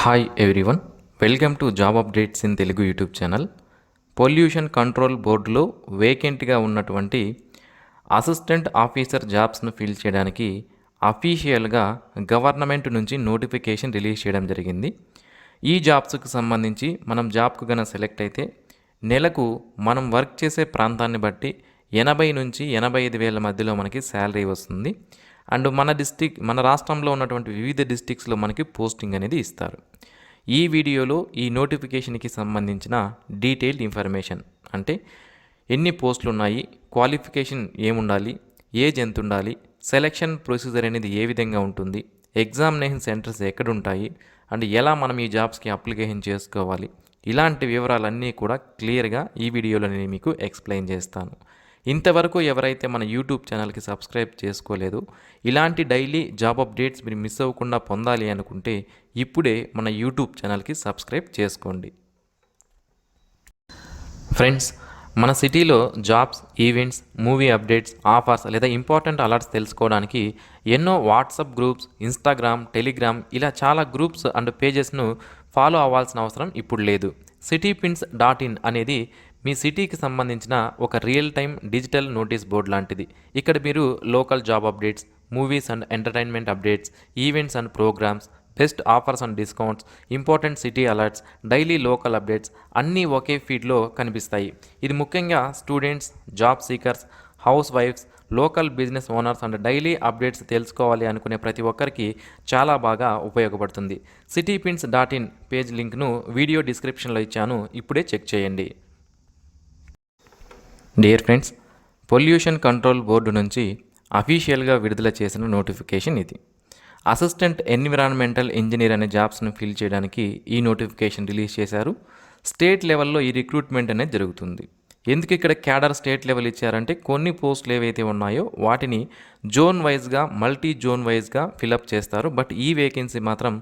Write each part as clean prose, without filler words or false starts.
Hi everyone, welcome to job updates in Telugu YouTube channel. Pollution control బోర్డులో వేకెంట్గా ఉన్నటువంటి assistant officer జాబ్స్ను fill చేయడానికి అఫీషియల్గా government నుంచి నోటిఫికేషన్ రిలీజ్ చేయడం జరిగింది. ఈ జాబ్స్కి సంబంధించి మనం జాబ్కు గన సెలెక్ట్ అయితే నెలకు మనం వర్క్ చేసే ప్రాంతాన్ని బట్టి 80 నుంచి 85 వేల మధ్యలో మనకి శాలరీ వస్తుంది. అండ్ మన రాష్ట్రంలో ఉన్నటువంటి వివిధ డిస్టిక్స్లో మనకి పోస్టింగ్ అనేది ఇస్తారు. ఈ వీడియోలో ఈ నోటిఫికేషన్కి సంబంధించిన డీటెయిల్డ్ ఇన్ఫర్మేషన్, అంటే ఎన్ని పోస్టులు ఉన్నాయి, క్వాలిఫికేషన్ ఏముండాలి, ఏజ్ ఎంత ఉండాలి, సెలెక్షన్ ప్రొసీజర్ అనేది ఏ విధంగా ఉంటుంది, ఎగ్జామినేషన్ సెంటర్స్ ఎక్కడుంటాయి, అండ్ ఎలా మనం ఈ జాబ్స్కి అప్లికేషన్ చేసుకోవాలి, ఇలాంటి వివరాలన్నీ కూడా క్లియర్గా ఈ వీడియోలో నేను మీకు ఎక్స్ప్లెయిన్ చేస్తాను. ఇంతవరకు ఎవరైతే మన యూట్యూబ్ ఛానల్కి సబ్స్క్రైబ్ చేసుకోలేదో, ఇలాంటి డైలీ జాబ్ అప్డేట్స్ మీరు మిస్ అవ్వకుండా పొందాలి అనుకుంటే ఇప్పుడే మన యూట్యూబ్ ఛానల్కి సబ్స్క్రైబ్ చేసుకోండి. ఫ్రెండ్స్, మన సిటీలో jobs, events, movie updates, offers లేదా ఇంపార్టెంట్ అలర్ట్స్ తెలుసుకోవడానికి ఎన్నో వాట్సాప్ గ్రూప్స్, ఇన్స్టాగ్రామ్, టెలిగ్రామ్ ఇలా చాలా గ్రూప్స్ అండ్ పేజెస్ను ఫాలో అవ్వాల్సిన అవసరం ఇప్పుడు లేదు. citypins.in అనేది మీ సిటీకి సంబంధించిన ఒక real time digital notice board లాంటిది. ఇక్కడ మీరు local job updates, movies and entertainment updates, events and programs, best offers and discounts, important city alerts, daily local updates అన్నీ ఒకే ఫీడ్లో కనిపిస్తాయి. ఇది ముఖ్యంగా students, job seekers, house wives, local business owners and daily updates తెలుసుకోవాలి అనుకునే ప్రతి ఒక్కరికి చాలా బాగా ఉపయోగపడుతుంది. citypins.in పేజ్ లింక్ను వీడియో డిస్క్రిప్షన్లో ఇచ్చాను, ఇప్పుడే చెక్ చేయండి. Dear friends, pollution control board నుంచి అఫీషియల్గా విడుదల చేసిన నోటిఫికేషన్ ఇది. అసిస్టెంట్ ఎన్విరాన్మెంటల్ ఇంజనీర్ అనే జాబ్స్ను ఫిల్ చేయడానికి ఈ నోటిఫికేషన్ రిలీజ్ చేశారు. స్టేట్ లెవెల్లో ఈ రిక్రూట్మెంట్ అనేది జరుగుతుంది. ఎందుకు ఇక్కడ క్యాడర్ స్టేట్ లెవెల్ ఇచ్చారంటే కొన్ని పోస్టులు ఏవైతే ఉన్నాయో వాటిని జోన్ వైజ్గా, మల్టీ జోన్ వైజ్గా ఫిలప్ చేస్తారు. బట్ ఈ వేకెన్సీ మాత్రం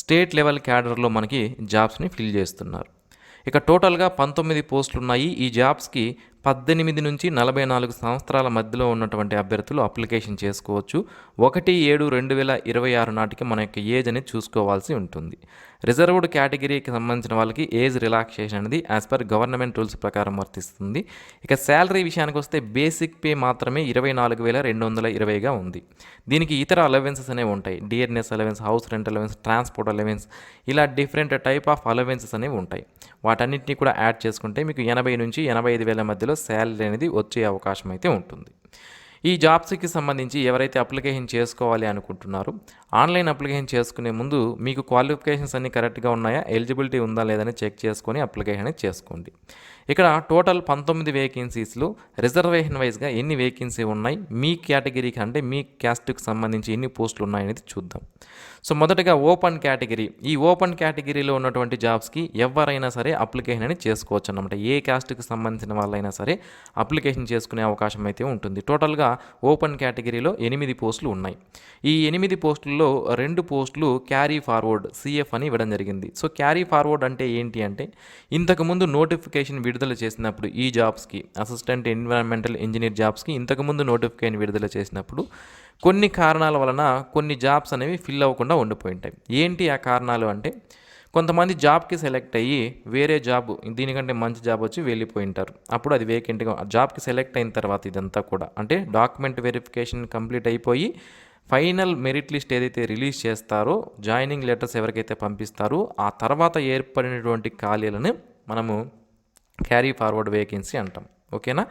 స్టేట్ లెవెల్ క్యాడర్లో మనకి జాబ్స్ని ఫిల్ చేస్తున్నారు. ఇక టోటల్గా 19 పోస్టులు ఉన్నాయి. ఈ జాబ్స్కి 18 నుంచి 44 సంవత్సరాల మధ్యలో ఉన్నటువంటి అభ్యర్థులు అప్లికేషన్ చేసుకోవచ్చు. 1/7/2026 నాటికి మన యొక్క ఏజ్ అనేది చూసుకోవాల్సి ఉంటుంది. రిజర్వ్డ్ కేటగిరీకి సంబంధించిన వాళ్ళకి ఏజ్ రిలాక్సేషన్ అనేది యాజ్ పర్ గవర్నమెంట్ రూల్స్ ప్రకారం వర్తిస్తుంది. ఇక శాలరీ విషయానికి వస్తే బేసిక్ పే మాత్రమే 24,220గా ఉంది. దీనికి ఇతర అలవెన్సెస్ అనేవి ఉంటాయి. DRS allowance, house rent allowance, transport allowance, ఇలా డిఫరెంట్ టైప్ ఆఫ్ అలవెన్సెస్ అనేవి ఉంటాయి. వాటన్నిటిని కూడా యాడ్ చేసుకుంటే మీకు 80 నుంచి 85 వేల మధ్యలో శాలరీ అనేది వచ్చే అవకాశం అయితే ఉంటుంది. ఈ జాబ్స్కి సంబంధించి ఎవరైతే అప్లికేషన్ చేసుకోవాలి అనుకుంటున్నారో ఆన్లైన్ అప్లికేషన్ చేసుకునే ముందు మీకు క్వాలిఫికేషన్స్ అన్నీ కరెక్ట్గా ఉన్నాయా, ఎలిజిబిలిటీ ఉందా లేదని చెక్ చేసుకొని అప్లికేషన్ అనేది చేసుకోండి. ఇక్కడ టోటల్ 19 వేకెన్సీస్లో రిజర్వేషన్ వైజ్గా ఎన్ని వేకెన్సీ ఉన్నాయి, మీ కేటగిరీకి అంటే మీ క్యాస్ట్కి సంబంధించి ఎన్ని పోస్టులు ఉన్నాయనేది చూద్దాం. సో మొదటగా ఓపెన్ కేటగిరీ. ఈ ఓపెన్ కేటగిరీలో ఉన్నటువంటి జాబ్స్కి ఎవరైనా సరే అప్లికేషన్ అనేది చేసుకోవచ్చు అన్నమాట. ఏ క్యాస్ట్కి సంబంధించిన వాళ్ళైనా సరే అప్లికేషన్ చేసుకునే అవకాశం అయితే ఉంటుంది. టోటల్గా ఓపెన్ కేటగిరీలో 8 పోస్టులు ఉన్నాయి. ఈ 8 పోస్టుల్లో 2 పోస్టులు క్యారీ ఫార్వర్డ్ సిఎఫ్ అని ఇవ్వడం జరిగింది. సో క్యారీ ఫార్వర్డ్ అంటే ఏంటి అంటే, ఇంతకుముందు నోటిఫికేషన్ విడుదల చేసినప్పుడు ఈ జాబ్స్కి, అసిస్టెంట్ ఎన్విరాన్మెంటల్ ఇంజనీర్ జాబ్స్కి ఇంతకుముందు నోటిఫికేషన్ విడుదల చేసినప్పుడు కొన్ని కారణాల వలన కొన్ని జాబ్స్ అనేవి ఫిల్ అవ్వకుండా ఉండిపోయి ఉంటాయి. ఏంటి ఆ కారణాలు అంటే, కొంతమంది జాబ్కి సెలెక్ట్ అయ్యి వేరే జాబ్, దీనికంటే మంచి జాబ్ వచ్చి వెళ్ళిపోయి ఉంటారు. అప్పుడు అది వేకెంట్గా జాబ్కి సెలెక్ట్ అయిన తర్వాత ఇదంతా కూడా అంటే డాక్యుమెంట్ వెరిఫికేషన్ కంప్లీట్ అయిపోయి ఫైనల్ మెరిట్ లిస్ట్ ఏదైతే రిలీజ్ చేస్తారో, జాయినింగ్ లెటర్స్ ఎవరికైతే పంపిస్తారో ఆ తర్వాత ఏర్పడినటువంటి ఖాళీలను మనము క్యారీ ఫార్వర్డ్ వేకెన్సీ అంటాం. ఓకేనా?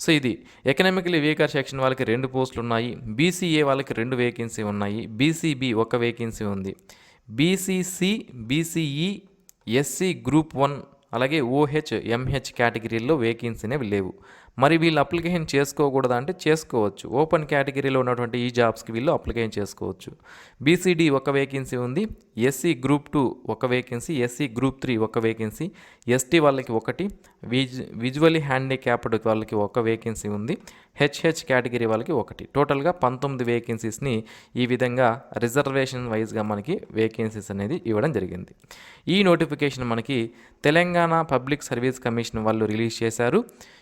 సో ఇది ఎకనామికలీ వీకర్ సెక్షన్ వాళ్ళకి 2 పోస్టులు ఉన్నాయి. బీసీఏ వాళ్ళకి 2 వేకెన్సీ ఉన్నాయి. బీసీబీ 1 వేకెన్సీ ఉంది. బీసీసీ, బీసీఈ, ఎస్సీ గ్రూప్ 1 అలాగే ఓహెచ్, ఎంహెచ్ కేటగిరీల్లో వేకెన్సీ లేవు. మరి వీళ్ళు అప్లికేషన్ చేసుకోకూడదా అంటే చేసుకోవచ్చు. ఓపెన్ కేటగిరీలో ఉన్నటువంటి ఈ జాబ్స్కి వీళ్ళు అప్లికేషన్ చేసుకోవచ్చు. బీసీడీ 1 వేకెన్సీ ఉంది. SC group 2 1 vacancy, SC group 3 1 vacancy, ST వాళ్ళకి 1, విజువల్లీ హ్యాండిక్యాప్డ్ వాళ్ళకి 1 వేకెన్సీ ఉంది. హెచ్హెచ్ కేటగిరీ వాళ్ళకి 1. టోటల్గా 19 వేకెన్సీస్ని ఈ విధంగా రిజర్వేషన్ వైజ్గా మనకి వేకెన్సీస్ అనేది ఇవ్వడం జరిగింది. ఈ నోటిఫికేషన్ మనకి తెలంగాణ పబ్లిక్ సర్వీస్ కమిషన్ వాళ్ళు రిలీజ్ చేశారు.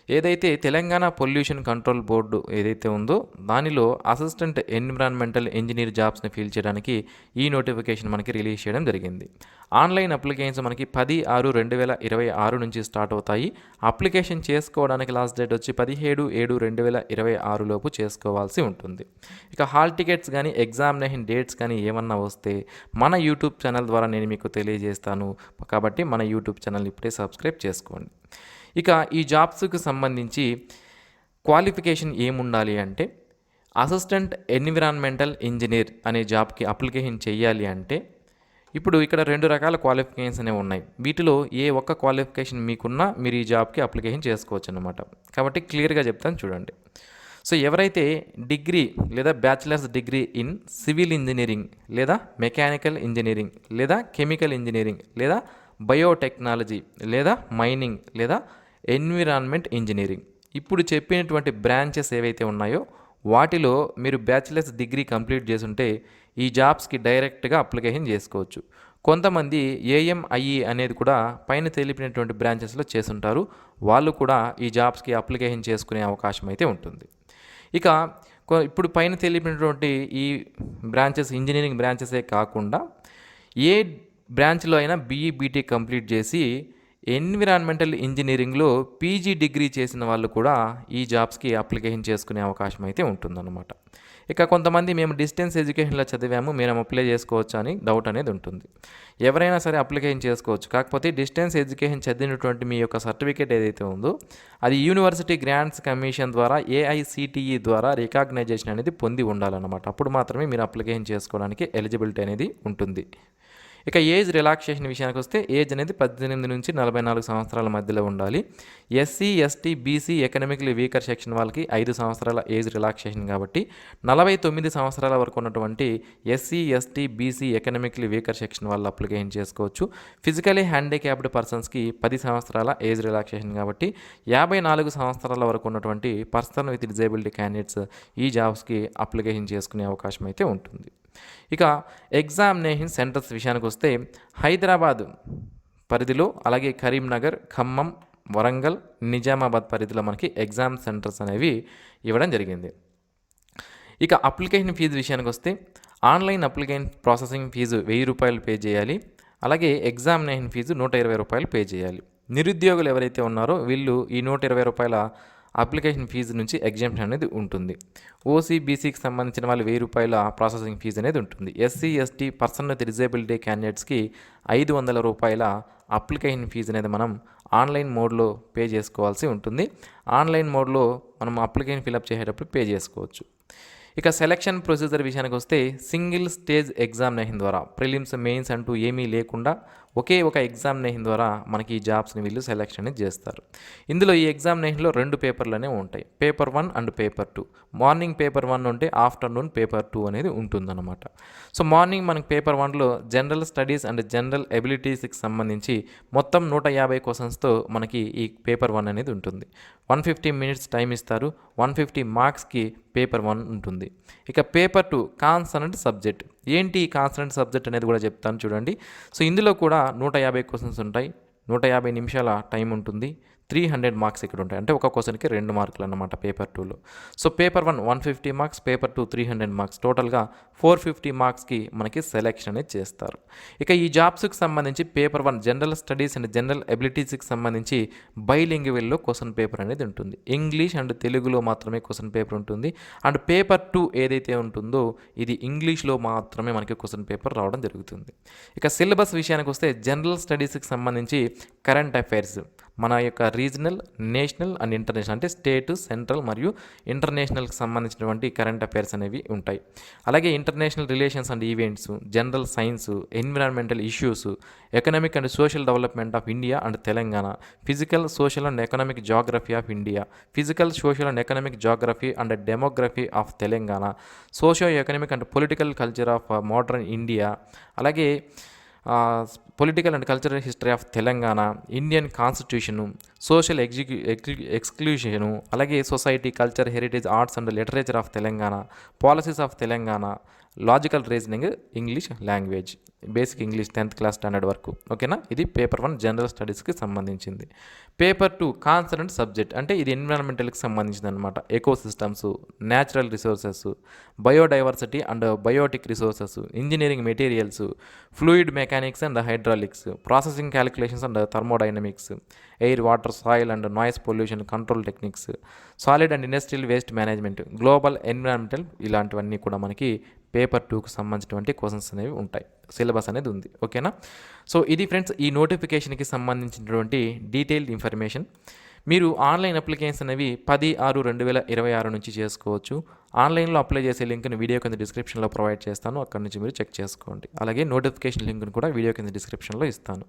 ఏదైతే తెలంగాణ పొల్యూషన్ కంట్రోల్ బోర్డు ఏదైతే ఉందో దానిలో అసిస్టెంట్ ఎన్విరాన్మెంటల్ ఇంజనీర్ జాబ్స్ని ఫిల్ చేయడానికి ఈ నోటిఫికేషన్ మనకి రిలీజ్ చేయడం జరిగింది. ఆన్లైన్ అప్లికేషన్స్ మనకి 10/6/2026 నుంచి స్టార్ట్ అవుతాయి. అప్లికేషన్ చేసుకోవడానికి లాస్ట్ డేట్ వచ్చి 17/7/2026 లోపు చేసుకోవాల్సి ఉంటుంది. ఇక హాల్ టికెట్స్ కానీ ఎగ్జామినేషన్ డేట్స్ కానీ ఏమన్నా వస్తే మన యూట్యూబ్ ఛానల్ ద్వారా నేను మీకు తెలియజేస్తాను. కాబట్టి మన యూట్యూబ్ ఛానల్ ఇప్పుడే సబ్స్క్రైబ్ చేసుకోండి. ఇక ఈ జాబ్స్కి సంబంధించి క్వాలిఫికేషన్ ఏముండాలి అంటే అసిస్టెంట్ ఎన్విరాన్మెంటల్ ఇంజనీర్ అనే జాబ్కి అప్లికేషన్ చేయాలి అంటే ఇప్పుడు ఇక్కడ 2 రకాల క్వాలిఫికేషన్స్ అనేవి ఉన్నాయి. వీటిలో ఏ ఒక్క క్వాలిఫికేషన్ మీకున్నా మీరు ఈ జాబ్కి అప్లికేషన్ చేసుకోవచ్చు అన్నమాట. కాబట్టి క్లియర్గా చెప్తాను చూడండి. సో ఎవరైతే డిగ్రీ లేదా bachelors degree in civil engineering లేదా మెకానికల్ ఇంజనీరింగ్ లేదా కెమికల్ ఇంజనీరింగ్ లేదా బయోటెక్నాలజీ లేదా మైనింగ్ లేదా ఎన్విరాన్మెంట్ ఇంజనీరింగ్ ఇప్పుడు చెప్పినటువంటి బ్రాంచెస్ ఏవైతే ఉన్నాయో వాటిలో మీరు బ్యాచిలర్స్ డిగ్రీ కంప్లీట్ చేసుంటే ఈ జాబ్స్కి డైరెక్ట్గా అప్లికేషన్ చేసుకోవచ్చు. కొంతమంది ఏఎంఐఈ అనేది కూడా పైన తెలిపినటువంటి బ్రాంచెస్లో చేసుంటారు. వాళ్ళు కూడా ఈ జాబ్స్కి అప్లికేషన్ చేసుకునే అవకాశం అయితే ఉంటుంది. ఇక ఇప్పుడు పైన తెలిపినటువంటి ఈ బ్రాంచెస్ ఇంజనీరింగ్ బ్రాంచెసే కాకుండా ఏ బ్రాంచ్లో అయినా బీఈ బీటీ కంప్లీట్ చేసి ఎన్విరాన్మెంటల్ ఇంజనీరింగ్లో పీజీ డిగ్రీ చేసిన వాళ్ళు కూడా ఈ జాబ్స్కి అప్లికేషన్ చేసుకునే అవకాశం అయితే ఉంటుందన్నమాట. ఇక కొంతమంది మేము డిస్టెన్స్ ఎడ్యుకేషన్లో చదివాము, మేము అప్లై చేసుకోవచ్చు అని డౌట్ అనేది ఉంటుంది. ఎవరైనా సరే అప్లికేషన్ చేసుకోవచ్చు. కాకపోతే డిస్టెన్స్ ఎడ్యుకేషన్ చదివినటువంటి మీ యొక్క సర్టిఫికేట్ ఏదైతే ఉందో అది యూనివర్సిటీ గ్రాంట్స్ కమిషన్ ద్వారా ఏఐసిటిఈ ద్వారా రికాగ్నైజేషన్ అనేది పొంది ఉండాలన్నమాట. అప్పుడు మాత్రమే మీరు అప్లికేషన్ చేసుకోవడానికి ఎలిజిబిలిటీ అనేది ఉంటుంది. ఇక ఏజ్ రిలాక్సేషన్ విషయానికి వస్తే ఏజ్ అనేది 18 నుంచి 44 సంవత్సరాల మధ్యలో ఉండాలి. SC ST BC economically weaker section వాళ్ళకి 5 సంవత్సరాల ఏజ్ రిలాక్సేషన్ కాబట్టి 49 సంవత్సరాల వరకు ఉన్నటువంటి SC ST BC economically weaker section వాళ్ళు అప్లికేషన్ చేసుకోవచ్చు. ఫిజికలీ హ్యాండిక్యాప్డ్ పర్సన్స్కి 10 సంవత్సరాల ఏజ్ రిలాక్సేషన్ కాబట్టి 54 సంవత్సరాల వరకు ఉన్నటువంటి పర్సన్ విత్ డిజేబిలిటీ క్యాండిడేట్స్ ఈ జాబ్స్కి అప్లికేషన్ చేసుకునే అవకాశం అయితే ఉంటుంది. ఇక ఎగ్జామినేషన్ సెంటర్స్ విషయానికి వస్తే హైదరాబాద్ పరిధిలో అలాగే కరీంనగర్, ఖమ్మం, వరంగల్, నిజామాబాద్ పరిధిలో మనకి ఎగ్జామ్ సెంటర్స్ అనేవి ఇవ్వడం జరిగింది. ఇక అప్లికేషన్ ఫీజు విషయానికి వస్తే ఆన్లైన్ అప్లికేషన్ ప్రాసెసింగ్ ఫీజు 1000 రూపాయలు పే చేయాలి. అలాగే ఎగ్జామినేషన్ ఫీజు 120 రూపాయలు పే చేయాలి. నిరుద్యోగులు ఎవరైతే ఉన్నారో వీళ్ళు ఈ 120 రూపాయల అప్లికేషన్ ఫీజు నుంచి ఎగ్జామ్షన్ అనేది ఉంటుంది. ఓసీ బీసీకి సంబంధించిన వాళ్ళు 1000 రూపాయల ప్రాసెసింగ్ ఫీజు అనేది ఉంటుంది. SC ST person with disability క్యాండిడేట్స్కి 500 రూపాయల అప్లికేషన్ ఫీజు అనేది మనం ఆన్లైన్ మోడ్లో పే చేసుకోవాల్సి ఉంటుంది. ఆన్లైన్ మోడ్లో మనం అప్లికేషన్ ఫిలప్ చేసేటప్పుడు పే చేసుకోవచ్చు. ఇక సెలక్షన్ ప్రొసీజర్ విషయానికి వస్తే సింగిల్ స్టేజ్ ఎగ్జామినేషన్ ద్వారా ప్రిలిమ్స్ మెయిన్స్ అంటూ ఏమీ లేకుండా ఒకే ఒక ఎగ్జామినేషన్ ద్వారా మనకి ఈ జాబ్స్ని వీళ్ళు సెలెక్షన్ అనేది చేస్తారు. ఇందులో ఈ ఎగ్జామినేషన్లో 2 పేపర్లు ఉంటాయి. Paper 1 and paper 2. Morning paper 1 ఉంటే ఆఫ్టర్నూన్ పేపర్ 2 అనేది ఉంటుందన్నమాట. సో మార్నింగ్ మనకి పేపర్ 1లో జనరల్ స్టడీస్ అండ్ జనరల్ ఎబిలిటీస్కి సంబంధించి మొత్తం 150 క్వశ్చన్స్తో మనకి ఈ పేపర్ 1 అనేది ఉంటుంది. 150 మినిట్స్ టైం ఇస్తారు. 150 మార్క్స్కి పేపర్ 1 ఉంటుంది. ఇక పేపర్ 2 కాన్సనెంట్ సబ్జెక్ట్. ఏంటి ఈ కాన్సనెంట్ సబ్జెక్ట్ అనేది కూడా చెప్తాను చూడండి. సో ఇందులో కూడా 150 క్వశ్చన్స్ ఉంటాయి. 150 నిమిషాల టైం ఉంటుంది. 300 మార్క్స్ ఇక్కడ ఉంటాయి. అంటే ఒక క్వశ్చన్కి 2 మార్కులు అన్నమాట పేపర్ 2లో. So paper 1 150 marks, paper 2 300 marks, టోటల్గా 450 మార్క్స్కి మనకి సెలెక్షన్ అనేది చేస్తారు. ఇక ఈ జాబ్స్కి సంబంధించి paper 1 general studies and general ఎబిలిటీస్కి సంబంధించి బైలింగ్వెల్లో క్వశ్చన్ పేపర్ అనేది ఉంటుంది. ఇంగ్లీష్ అండ్ తెలుగులో మాత్రమే క్వశ్చన్ పేపర్ ఉంటుంది. అండ్ పేపర్ 2 ఏదైతే ఉంటుందో ఇది ఇంగ్లీష్లో మాత్రమే మనకి క్వశ్చన్ పేపర్ రావడం జరుగుతుంది. ఇక సిలబస్ విషయానికి వస్తే జనరల్ స్టడీస్కి సంబంధించి కరెంట్ అఫైర్స్, మన యొక్క రీజనల్, నేషనల్ అండ్ ఇంటర్నేషనల్ అంటే స్టేట్, సెంట్రల్ మరియు ఇంటర్నేషనల్కి సంబంధించినటువంటి కరెంట్ అఫైర్స్ అనేవి ఉంటాయి. అలాగే international relations and events, general science, environmental issues, economic and social development of India and Telangana, physical, social and economic geography of India, physical, social and economic geography and demography of Telangana, socio economic and political culture of modern India, అలాగే political and cultural history of Telangana, Indian constitution, social ఎక్స్క్లూషను, అలాగే society, culture, heritage, arts and literature of Telangana, policies of Telangana, logical reasoning, English language. Basic English 10th class standard వరకు. ఓకేనా, ఇది paper 1 general స్టడీస్కి సంబంధించింది. Paper 2 concern subject అంటే ఇది ఎన్విరాన్మెంటల్కి సంబంధించింది అనమాట. Ecosystems, natural resources, biodiversity and biotic resources, engineering materials, fluid mechanics and hydraulics, processing calculations and thermodynamics, air water soil and noise pollution control techniques, solid and industrial waste management, global environmental, ఇలాంటివన్నీ కూడా మనకి paper 2కు సంబంధించినటువంటి questions అనేవి ఉంటాయి. Syllabus అనేది ఉంది. ఓకేనా, so ఇది ఫ్రెండ్స్ ఈ నోటిఫికేషన్కి సంబంధించినటువంటి డీటెయిల్డ్ ఇన్ఫర్మేషన్. మీరు ఆన్లైన్ అప్లికేషన్స్ అనేవి 10/6/2026 నుంచి చేసుకోవచ్చు. ఆన్లైన్లో అప్లై చేసే లింక్ని వీడియో కింద డిస్క్రిప్షన్లో ప్రొవైడ్ చేస్తాను, అక్కడ నుంచి మీరు చెక్ చేసుకోండి. అలాగే నోటిఫికేషన్ లింక్ను కూడా వీడియో కింద డిస్క్రిప్షన్లో ఇస్తాను.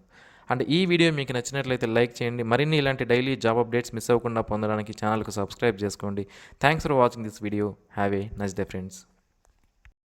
అండ్ ఈ వీడియో మీకు నచ్చినట్లయితే లైక్ చేయండి. మరిన్ని ఇలాంటి డైలీ జాబ్ అప్డేట్స్ మిస్ అవ్వకుండా పొందడానికి ఛానల్కు సబ్స్క్రైబ్ చేసుకోండి. Thanks for watching this video. Have a nice day friends.